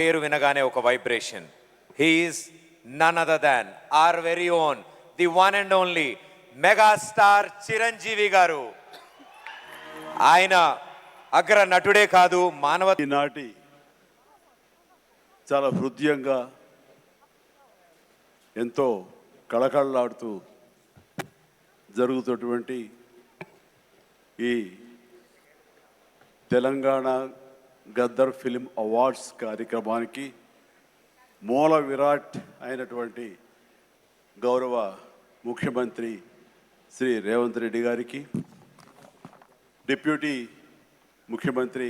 పేరు వినగానే ఒక vibration. He is none other than our very own the one and only megastar Chiranjeevi garu. ఆయన అగ్ర నటుడే కాదు, ఈనాటి చాలా హృదయంగా ఎంతో కళకళలాడుతూ జరుగుతున్నటువంటి ఈ తెలంగాణ గద్దర్ ఫిల్మ్ అవార్డ్స్ కార్యక్రమానికి మూల విరాట్ అయినటువంటి గౌరవ ముఖ్యమంత్రి శ్రీ రేవంత్ రెడ్డి గారికి, డిప్యూటీ ముఖ్యమంత్రి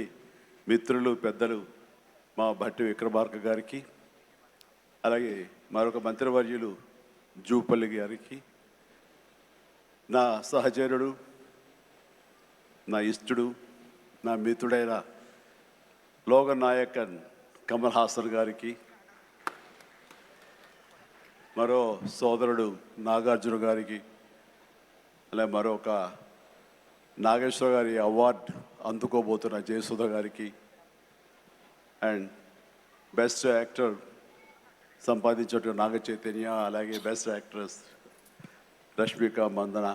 మిత్రులు పెద్దలు మా భట్టి విక్రమార్క గారికి, అలాగే మరొక మంత్రివర్యులు జూపల్లి గారికి, నా సహచరుడు, నా ఇష్టుడు, నా మిత్రుడైన లోకనాయకన్ కమల్ హాసన్ గారికి, మరో సోదరుడు నాగార్జున గారికి, అలాగే మరొక నాగేశ్వర గారి అవార్డు అందుకోబోతున్న జయసుధ గారికి, అండ్ బెస్ట్ యాక్టర్ సంపాదించిన నాగ చైతన్య, అలాగే బెస్ట్ యాక్ట్రెస్ రష్మిక మందన,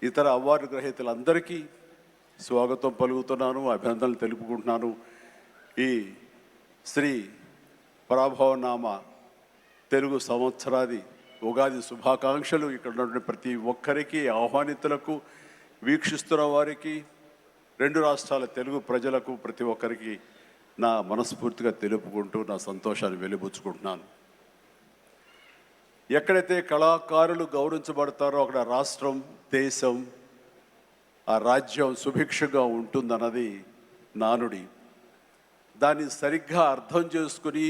ఇతర అవార్డు గ్రహీతలందరికీ స్వాగతం పలుకుతున్నాను, అభినందనలు తెలుపుకుంటున్నాను. ఈ శ్రీ పరాభవనామ తెలుగు సంవత్సరాది ఉగాది శుభాకాంక్షలు ఇక్కడ ఉన్నటువంటి ప్రతి ఒక్కరికి, ఆహ్వానితులకు, వీక్షిస్తున్న వారికి, రెండు రాష్ట్రాల తెలుగు ప్రజలకు ప్రతి ఒక్కరికి నా మనస్ఫూర్తిగా తెలుపుకుంటూ నా సంతోషాన్ని వెలిబుచ్చుకుంటున్నాను. ఎక్కడైతే కళాకారులు గౌరవించబడతారో అక్కడ రాష్ట్రం, దేశం, ఆ రాజ్యం సుభిక్షగా ఉంటుందన్నది నానుడి. దాన్ని సరిగ్గా అర్థం చేసుకుని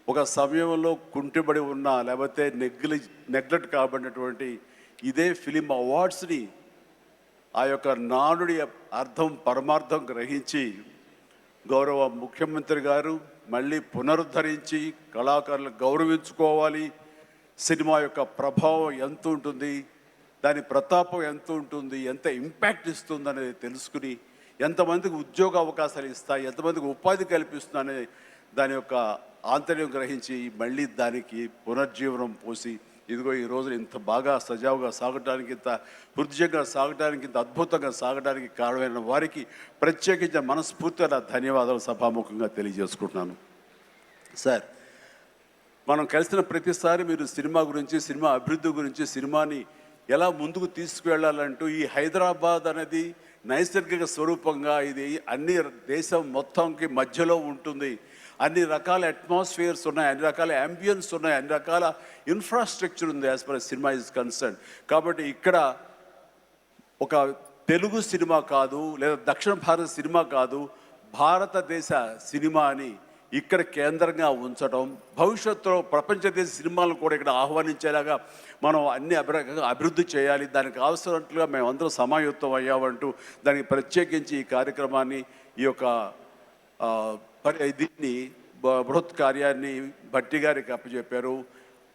ఒక సమయంలో కుంటిబడి ఉన్న, లేకపోతే నెగ్లెక్ట్ కాబడినటువంటి ఇదే ఫిలిం అవార్డ్స్ని ఆ యొక్క నానుడి అర్థం పరమార్థం గ్రహించి గౌరవ ముఖ్యమంత్రి గారు మళ్ళీ పునరుద్ధరించి కళాకారులు గౌరవించుకోవాలి, సినిమా యొక్క ప్రభావం ఎంత ఉంటుంది, దాని ప్రతాపం ఎంత ఉంటుంది, ఎంత ఇంపాక్ట్ ఇస్తుంది అనేది తెలుసుకుని ఎంతమందికి ఉద్యోగ అవకాశాలు ఇస్తాయి, ఎంతమందికి ఉపాధి కల్పిస్తుందనే దాని యొక్క ఆంతర్యం గ్రహించి మళ్ళీ దానికి పునర్జీవనం పోసి ఇదిగో ఈ రోజు ఇంత బాగా సజావుగా సాగడానికి, ఇంత హృదయంగా సాగడానికి, ఇంత అద్భుతంగా సాగడానికి కారణమైన వారికి ప్రత్యేకించిన మనస్ఫూర్తిగా ధన్యవాదాలు సభాముఖంగా తెలియజేసుకుంటున్నాను. సార్, మనం కలిసిన ప్రతిసారి మీరు సినిమా గురించి, సినిమా అభివృద్ధి గురించి, సినిమాని ఎలా ముందుకు తీసుకువెళ్ళాలంటూ, ఈ హైదరాబాద్ అనేది నైసర్గిక స్వరూపంగా ఇది అన్ని దేశం మొత్తంకి మధ్యలో ఉంటుంది, అన్ని రకాల అట్మాస్ఫియర్స్ ఉన్నాయి, అన్ని రకాల అంబియన్స్ ఉన్నాయి, అన్ని రకాల ఇన్ఫ్రాస్ట్రక్చర్ ఉంది as for cinema is concern. కాబట్టి ఇక్కడ ఒక తెలుగు సినిమా కాదు, లేదా దక్షిణ భారత సినిమా కాదు, భారతదేశ సినిమా అని ఇక్కడ కేంద్రంగా ఉంచడం, భవిష్యత్తులో ప్రపంచ దేశ సినిమాలను కూడా ఇక్కడ ఆహ్వానించేలాగా మనం అన్ని అభివృద్ధి చేయాలి, దానికి అవసరట్లుగా మేమందరం సమాయుత్తం అయ్యామంటూ దానికి ప్రత్యేకించి ఈ కార్యక్రమాన్ని, ఈ యొక్క దీన్ని బృహత్ కార్యాన్ని భట్టి గారికి అప్పచెప్పారు.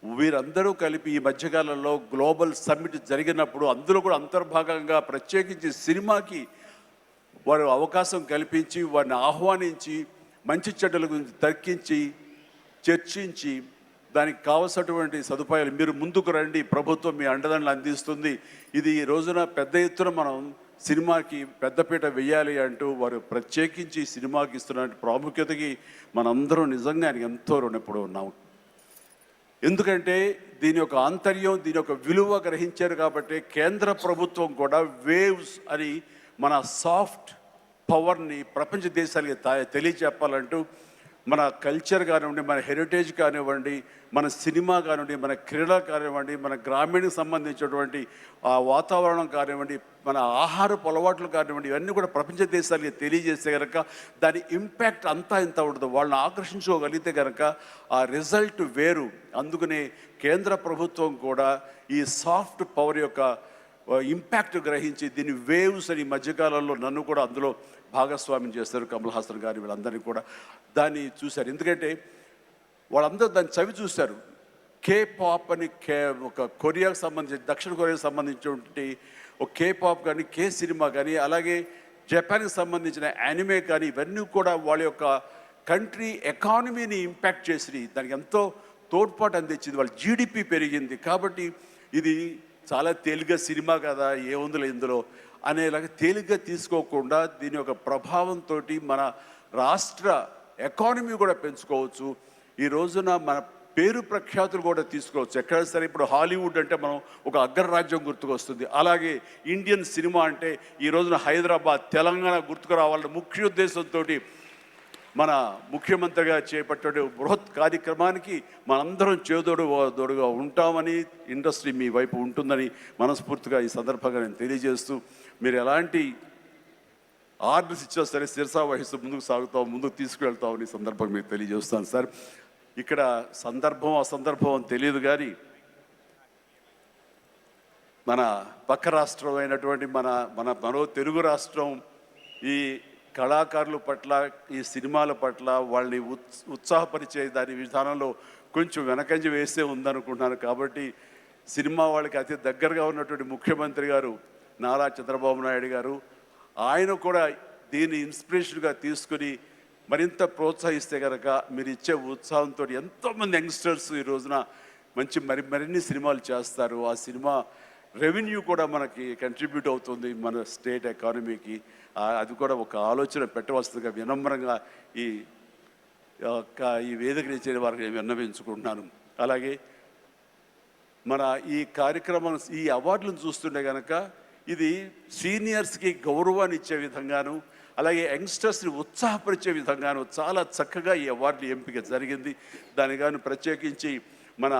వీరందరూ కలిపి ఈ మధ్యకాలంలో గ్లోబల్ సమ్మిట్ జరిగినప్పుడు అందులో కూడా అంతర్భాగంగా ప్రత్యేకించి సినిమాకి వారు అవకాశం కల్పించి, వారిని ఆహ్వానించి, మంచి చెడ్డల గురించి తర్కించి, చర్చించి, దానికి కావలసినటువంటి సదుపాయాలు మీరు ముందుకు రండి, ప్రభుత్వం మీ అండదండలు అందిస్తుంది, ఇది ఈ రోజున పెద్ద ఎత్తున మనం సినిమాకి పెద్దపీట వెయ్యాలి అంటూ వారు ప్రత్యేకించి సినిమాకి ఇస్తున్న ప్రాముఖ్యతకి మనందరం నిజంగా ఎంతో రుణపడి ఉన్నాము. ఎందుకంటే దీని యొక్క ఆంతర్యం, దీని యొక్క విలువ గ్రహించారు కాబట్టి కేంద్ర ప్రభుత్వం కూడా వేవ్స్ అని మన సాఫ్ట్ పవర్ని ప్రపంచ దేశాలకి తెలియచెప్పాలంటూ మన కల్చర్ కానివ్వండి, మన హెరిటేజ్ కానివ్వండి, మన సినిమా కానివ్వండి, మన క్రీడ కానివ్వండి, మన గ్రామీణకు సంబంధించినటువంటి ఆ వాతావరణం కానివ్వండి, మన ఆహారపు అలవాట్లు కానివ్వండి, ఇవన్నీ కూడా ప్రపంచ దేశాలకి తెలియజేస్తే కనుక దాని ఇంపాక్ట్ అంతా ఇంత ఉండదు. వాళ్ళని ఆకర్షించుకోగలిగితే కనుక ఆ రిజల్ట్ వేరు. అందుకనే కేంద్ర ప్రభుత్వం కూడా ఈ సాఫ్ట్ పవర్ యొక్క ఇంపాక్ట్ గ్రహించి దీని వేవ్స్ అని మధ్యకాలంలో నన్ను కూడా అందులో భాగస్వామ్యం చేస్తారు, కమల్ హాసన్ గారి వీళ్ళందరినీ కూడా దాన్ని చూశారు. ఎందుకంటే వాళ్ళందరూ దాన్ని చవి చూశారు. కే పాప్ అని ఒక కొరియాకు సంబంధించి, దక్షిణ కొరియాకు సంబంధించినటువంటి ఒక కే పాప్ కానీ, కే సినిమా కానీ, అలాగే జపాన్కి సంబంధించిన యానిమే కానీ, ఇవన్నీ కూడా వాళ్ళ యొక్క కంట్రీ ఎకానమీని ఇంపాక్ట్ చేసి దానికి ఎంతో తోడ్పాటు అందించింది, వాళ్ళ జీడిపి పెరిగింది. కాబట్టి ఇది చాలా తేలిగ్గా సినిమా కదా ఏముందిలే ఇందులో అనేలాగా తేలిగ్గా తీసుకోకుండా దీని యొక్క ప్రభావంతో మన రాష్ట్ర ఎకానమీ కూడా పెంచుకోవచ్చు. ఈ రోజున మన పేరు ప్రఖ్యాతులు కూడా తీసుకోవచ్చు. ఎక్కడైనా సరే ఇప్పుడు హాలీవుడ్ అంటే మనం ఒక అగ్రరాజ్యం గుర్తుకొస్తుంది. అలాగే ఇండియన్ సినిమా అంటే ఈ రోజున హైదరాబాద్, తెలంగాణ గుర్తుకు రావాలన్న ముఖ్య ఉద్దేశంతో మన ముఖ్యమంత్రిగా చేపట్టే బృహత్ కార్యక్రమానికి మనందరం చేదోడుగా ఉంటామని, ఇండస్ట్రీ మీ వైపు ఉంటుందని మనస్ఫూర్తిగా ఈ సందర్భంగా నేను తెలియజేస్తూ, మీరు ఎలాంటి ఆర్డర్స్ ఇచ్చినా సరే శిరసా వహిస్తూ ముందుకు తీసుకువెళ్తామని సందర్భంగా మీకు తెలియజేస్తాను సార్. ఇక్కడ సందర్భం అసందర్భం అని తెలియదు కానీ మన పక్క రాష్ట్రం అయినటువంటి మనో తెలుగు రాష్ట్రం ఈ కళాకారుల పట్ల, ఈ సినిమాల పట్ల వాళ్ళని ఉత్సాహపరిచే దాని విధానంలో కొంచెం వెనకంజ వేసే ఉందనుకుంటున్నాను. కాబట్టి సినిమా వాళ్ళకి అతి దగ్గరగా ఉన్నటువంటి ముఖ్యమంత్రి గారు నారా చంద్రబాబు నాయుడు గారు, ఆయన కూడా దీన్ని ఇన్స్పిరేషన్గా తీసుకుని మరింత ప్రోత్సహిస్తే కనుక మీరు ఇచ్చే ఉత్సాహంతో ఎంతోమంది యంగ్స్టర్స్ ఈ రోజున మరిన్ని సినిమాలు చేస్తారు. ఆ సినిమా రెవెన్యూ కూడా మనకి కంట్రిబ్యూట్ అవుతుంది మన స్టేట్ ఎకానమీకి. అది కూడా ఒక ఆలోచన పెట్టవలసిందిగా వినమ్రంగా ఈ వేదికని ఇచ్చే వారికి నేను విన్నవించుకుంటున్నాను. అలాగే మన ఈ కార్యక్రమం, ఈ అవార్డులను చూస్తుంటే కనుక ఇది సీనియర్స్కి గౌరవాన్ని ఇచ్చే విధంగాను, అలాగే యంగ్స్టర్స్ని ఉత్సాహపరిచే విధంగాను చాలా చక్కగా ఈ అవార్డులు ఎంపిక జరిగింది. దాని కానీ ప్రత్యేకించి మన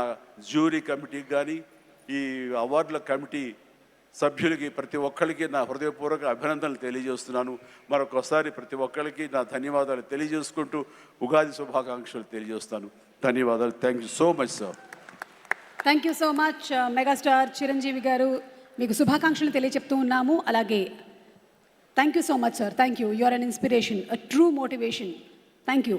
జ్యూరీ కమిటీకి కానీ, ఈ అవార్డుల కమిటీ సభ్యులకి ప్రతి ఒక్కరికి నా హృదయపూర్వక అభినందనలు తెలియజేస్తున్నాను. మరొకసారి ప్రతి ఒక్కరికి నా ధన్యవాదాలు తెలియజేసుకుంటూ ఉగాది శుభాకాంక్షలు తెలియజేస్తాను. ధన్యవాదాలు. Thank you so much sir. Thank you so much megastar Chiranjeevi garu, మీకు శుభాకాంక్షలు తెలియజెప్తూ ఉన్నాము. అలాగే thank you so much sir. Thank you. You are an inspiration, a true motivation. Thank you.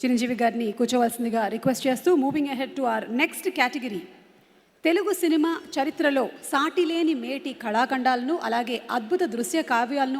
Chiranjeevi గారిని కూర్చోవలసిందిగా రిక్వెస్ట్ చేస్తూ moving ahead to our next category. Telugu cinema చరిత్రలో సాటిలేని మేటి కళాఖండాలను అలాగే అద్భుత దృశ్య కావ్యాలను